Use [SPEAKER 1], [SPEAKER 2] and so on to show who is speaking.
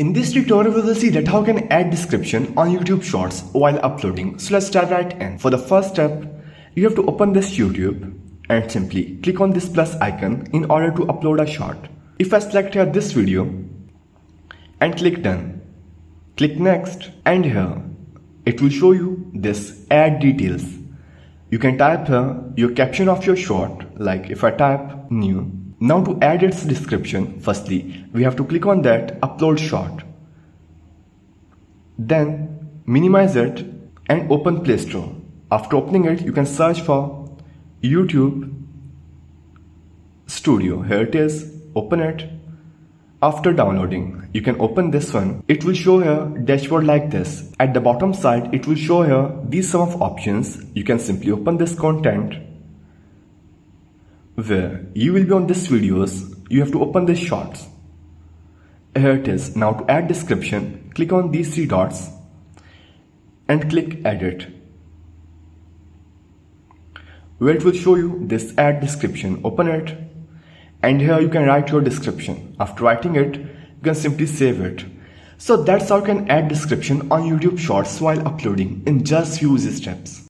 [SPEAKER 1] In this tutorial, we will see that how can add description on YouTube Shorts while uploading. So let's dive right in. For the first step, you have to open this YouTube and simply click on this plus icon in order to upload a short. If I select here this video and click done, click next, and here it will show you this add details. You can type here your caption of your short, like if I type new. Now to add its description, firstly we have to click on that upload short. Then minimize it and open Play Store. After opening it, you can search for YouTube Studio. Here it is, open it. After downloading, you can open this one. It will show here dashboard like this. At the bottom side, it will show here these sum of options. You can simply open this content where you will be on this videos. You have to open this shorts. Here it is. Now to add description, click on these three dots and click edit, where it will show you this add description. Open it, and here you can write your description. After writing it, you can simply save it. So that's how you can add description on YouTube Shorts while uploading in just few easy steps.